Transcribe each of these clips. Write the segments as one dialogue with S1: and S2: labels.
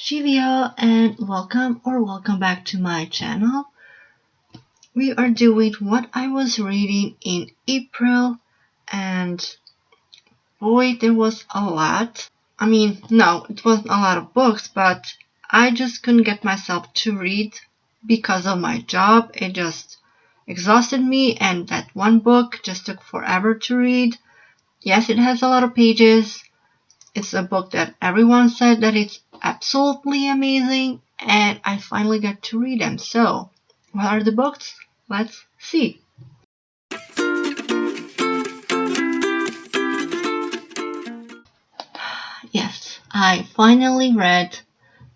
S1: Živjo, and welcome back to my channel. We are doing what I was reading in April, and boy, there was a lot. No, it wasn't a lot of books, but I just couldn't get myself to read because of my job. It just exhausted me, and that one book just took forever to read. Yes, it has a lot of pages. It's a book that everyone said that it's absolutely amazing, and I finally got to read them. So, what are the books? Let's see. Yes, I finally read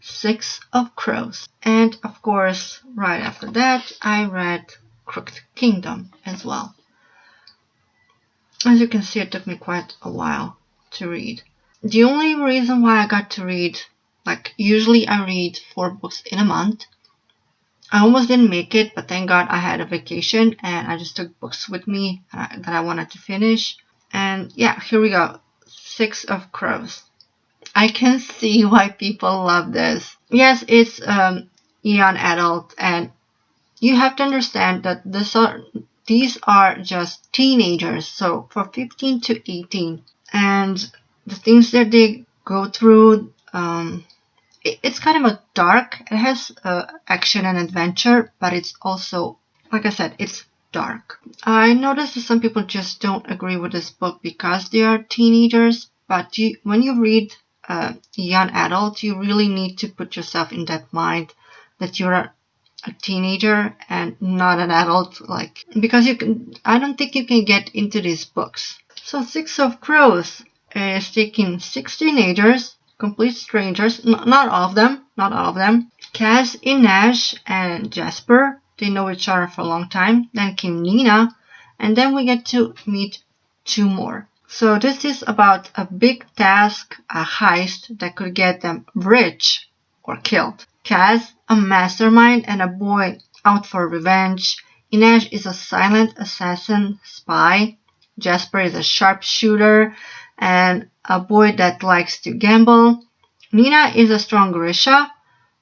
S1: Six of Crows. And of course, right after that, I read Crooked Kingdom as well. As you can see, it took me quite a while to read. The only reason why I got to read, usually I read 4 books in a month. I almost didn't make it, but thank God I had a vacation and I just took books with me that I wanted to finish. And yeah, here we go. Six of Crows. I can see why people love this. Yes, it's young adult, and you have to understand that these are just teenagers, so for 15 to 18. And the things that they go through, it's kind of a dark. It has action and adventure, but it's also, like I said, it's dark. I noticed that some people just don't agree with this book because they are teenagers, but when you read young adult, you really need to put yourself in that mind that you're a teenager and not an adult, because I don't think you can get into these books. So Six of Crows is taking 6 teenagers, complete strangers, not all of them, Kaz, Inej, and Jasper. They know each other for a long time. Then came Nina, and then we get to meet 2 more. So this is about a big task, a heist that could get them rich or killed. Kaz, a mastermind and a boy out for revenge. Inej is a silent assassin spy. Jasper is a sharpshooter and a boy that likes to gamble. Nina is a strong Grisha,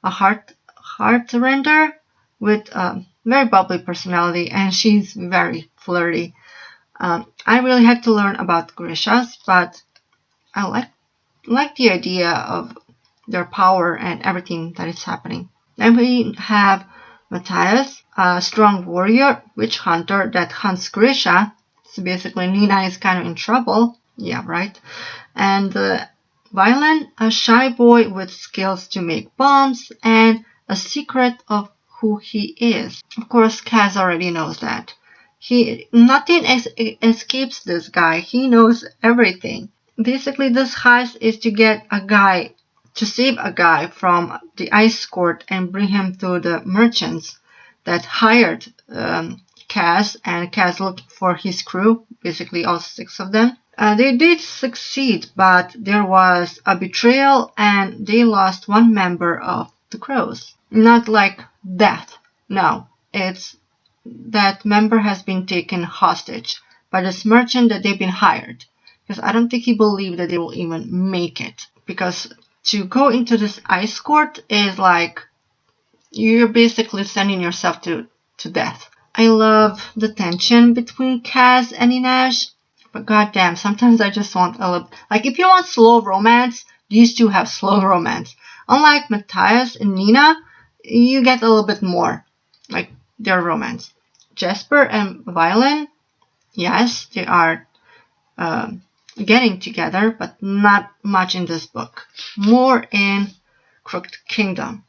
S1: a heart-render with a very bubbly personality, and she's very flirty. I really had to learn about Grishas, but I like the idea of their power and everything that is happening. Then we have Matthias, a strong warrior, witch hunter that hunts Grisha. So basically Nina is kind of in trouble. Yeah, right. And Violin, a shy boy with skills to make bombs and a secret of who he is. Of course, Kaz already knows that. Nothing escapes this guy. He knows everything. Basically, this heist is to save a guy from the ice court and bring him to the merchants that hired Kaz, and Kaz looking for his crew, basically all 6 of them. They did succeed, but there was a betrayal and they lost 1 member of the Crows. Not like death. No, it's that member has been taken hostage by this merchant that they've been hired. Because I don't think he believed that they will even make it. Because to go into this ice court is like you're basically sending yourself to death. I love the tension between Kaz and Inej, but goddamn, sometimes I just want a little. If you want slow romance, these 2 have slow romance. Unlike Matthias and Nina, you get a little bit more, their romance. Jasper and Violin, yes, they are getting together, but not much in this book. More in Crooked Kingdom.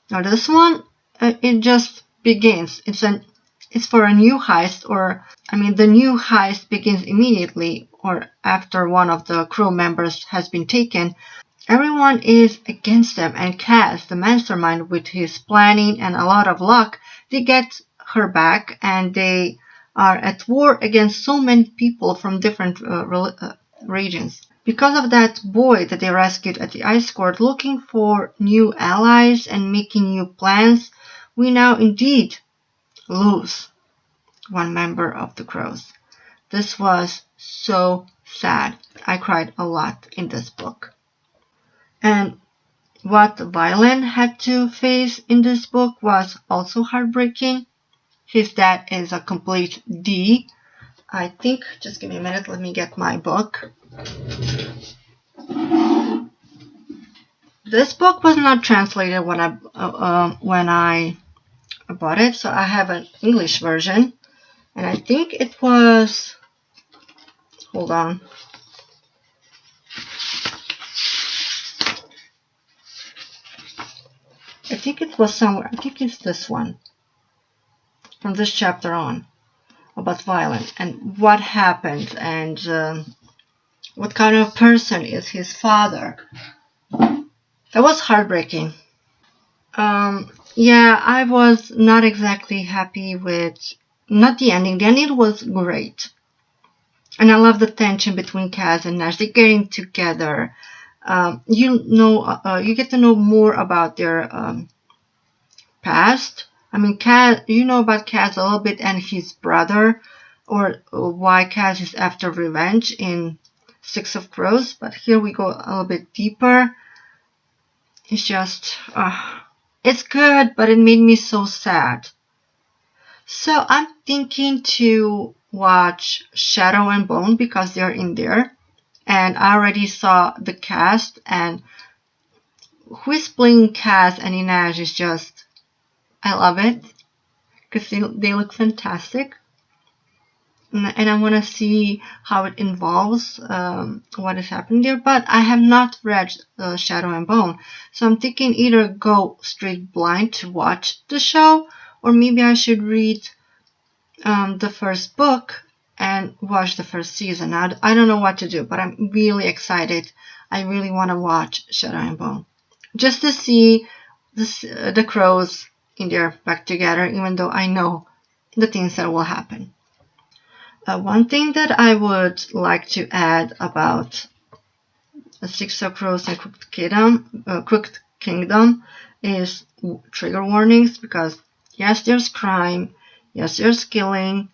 S1: Now this one, it just begins. It's for a new heist, the new heist begins immediately or after one of the crew members has been taken. Everyone is against them, and Kaz, the mastermind, with his planning and a lot of luck, they get her back, and they are at war against so many people from different regions. Because of that boy that they rescued at the ice court, looking for new allies and making new plans, we now indeed lose 1 member of the Crows. This was so sad. I cried a lot in this book. And what Violet had to face in this book was also heartbreaking. His dad is a complete D. I think, just give me a minute, let me get my book. This book was not translated when I bought it, so I have an English version. And I think it was, hold on. I think it was somewhere, I think it's this one. From this chapter on. About Violet and what happened and what kind of person is his father. That was heartbreaking. Yeah, I was not exactly happy with, not the ending. The ending was great. And I love the tension between Kaz and Nash. They're getting together. You get to know more about their past. I mean, Kaz, you know about Kaz a little bit and his brother, or why Kaz is after revenge in Six of Crows. But here we go a little bit deeper. It's just, it's good, but it made me so sad. So I'm thinking to watch Shadow and Bone because they're in there. And I already saw the cast, and who is playing Kaz and Inaj is just, I love it because they look fantastic. And I want to see how it involves what is happening there. But I have not read Shadow and Bone. So I'm thinking either go straight blind to watch the show, or maybe I should read the first book and watch the first season. I don't know what to do, but I'm really excited. I really want to watch Shadow and Bone. Just to see the crows in there back together, even though I know the things that will happen. One thing that I would like to add about Six of Crows and Crooked Kingdom is trigger warnings, because yes, there's crime, yes, there's killing,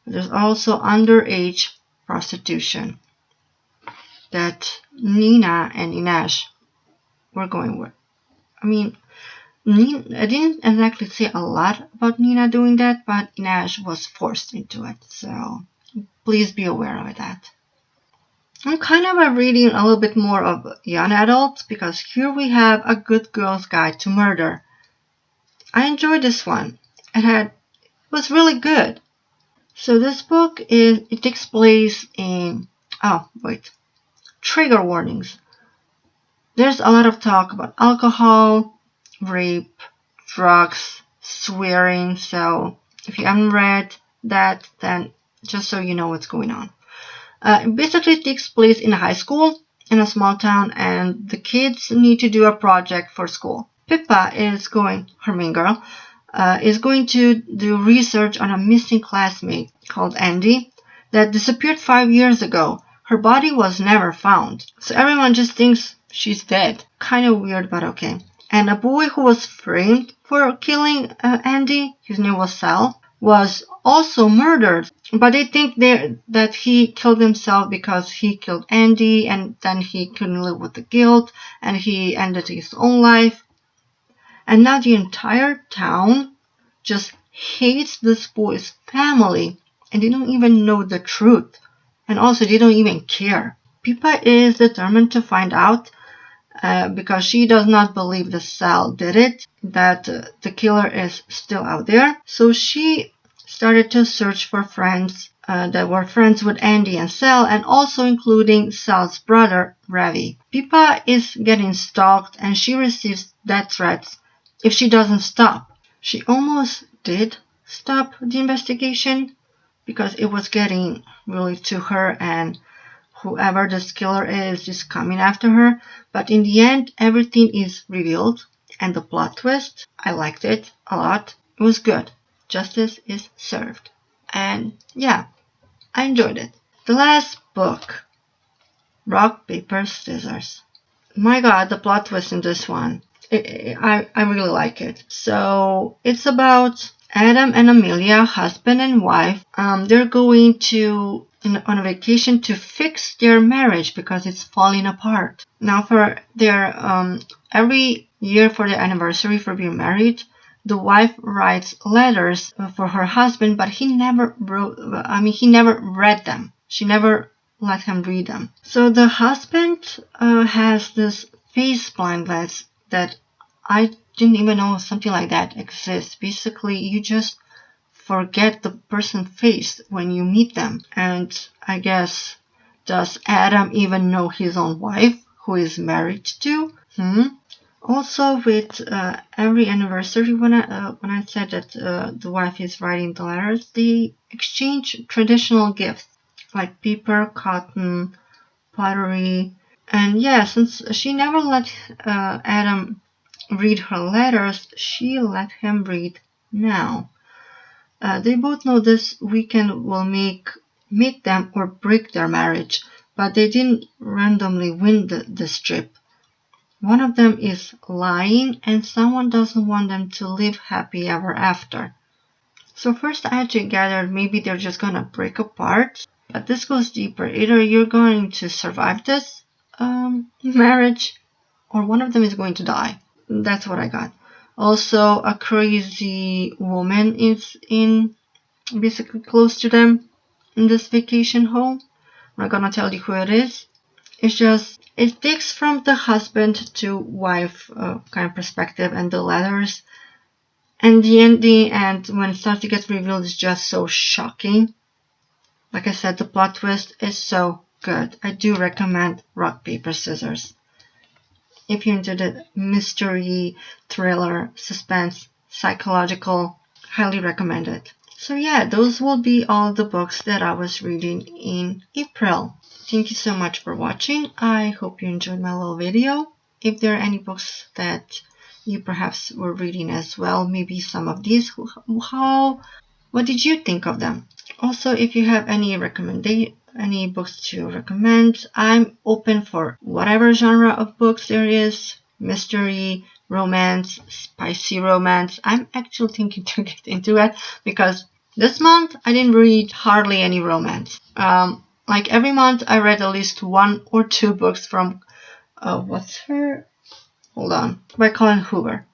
S1: but there's also underage prostitution that Nina and Inaj were going with. I mean, I didn't exactly say a lot about Nina doing that, but Inaj was forced into it, so please be aware of that. I'm kind of reading a little bit more of young adults, because here we have A Good Girl's Guide to Murder. I enjoyed this one. It was really good. So this book it takes place in, trigger warnings. There's a lot of talk about alcohol, rape, drugs, swearing, so if you haven't read that, then just so you know what's going on. It basically takes place in a high school in a small town, and the kids need to do a project for school. Pippa is going, her main girl, is going to do research on a missing classmate called Andy that disappeared 5 years ago. Her body was never found, so everyone just thinks she's dead. Kind of weird, but okay. And a boy who was framed for killing Andy, his name was Sal, was also murdered, but they think that he killed himself because he killed Andy, and then he couldn't live with the guilt, and he ended his own life. And now the entire town just hates this boy's family, and they don't even know the truth, and also they don't even care. Pippa is determined to find out, because she does not believe that Sal did it, that the killer is still out there. So she started to search for friends that were friends with Andy and Sal, and also including Sal's brother, Ravi. Pippa is getting stalked, and she receives death threats if she doesn't stop. She almost did stop the investigation, because it was getting really to her, and whoever this killer is coming after her. But in the end, everything is revealed, and the plot twist, I liked it a lot. It was good. Justice is served. And yeah, I enjoyed it. The last book, Rock, Paper, Scissors. My god, the plot twist in this one. I really like it. So it's about Adam and Amelia, husband and wife, they're going on a vacation to fix their marriage because it's falling apart. Now, for their every year for their anniversary for being married, the wife writes letters for her husband, but he never read them. She never let him read them. So the husband has this face blindness that I didn't even know something like that exists. Basically, you just forget the person's face when you meet them. And I guess, does Adam even know his own wife, who is married to? Also, with every anniversary, when I said that the wife is writing the letters, they exchange traditional gifts like paper, cotton, pottery. And yeah, since she never let Adam read her letters, she let him read now. They both know this weekend will make them or break their marriage, but they didn't randomly win this trip. One of them is lying, and someone doesn't want them to live happy ever after. So first I had to gather maybe they're just gonna break apart, but this goes deeper. Either you're going to survive this marriage, or one of them is going to die. That's what I got. Also, a crazy woman is basically close to them in this vacation home. I'm not gonna tell you who it is. It's just, it takes from the husband to wife kind of perspective, and the letters. And the end, when it starts to get revealed, is just so shocking. Like I said, the plot twist is so good. I do recommend Rock, Paper, Scissors. If you're into the mystery, thriller, suspense, psychological, highly recommend it. So yeah, those will be all the books that I was reading in April. Thank you so much for watching. I hope you enjoyed my little video. If there are any books that you perhaps were reading as well, maybe some of these, what did you think of them? Also, if you have any books to recommend, I'm open for whatever genre of books there is. Mystery, romance, spicy romance. I'm actually thinking to get into it because this month I didn't read hardly any romance. Like every month I read at least 1 or 2 books from by Colin Hoover.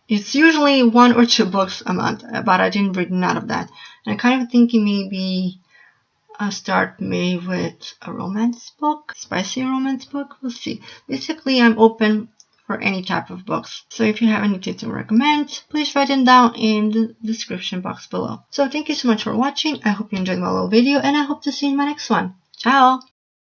S1: It's usually 1 or 2 books a month, but I didn't read none of that. And I'm kind of thinking maybe I'll start May with a romance book, spicy romance book. We'll see. Basically, I'm open for any type of books. So if you have anything to recommend, please write them down in the description box below. So thank you so much for watching. I hope you enjoyed my little video, and I hope to see you in my next one. Ciao!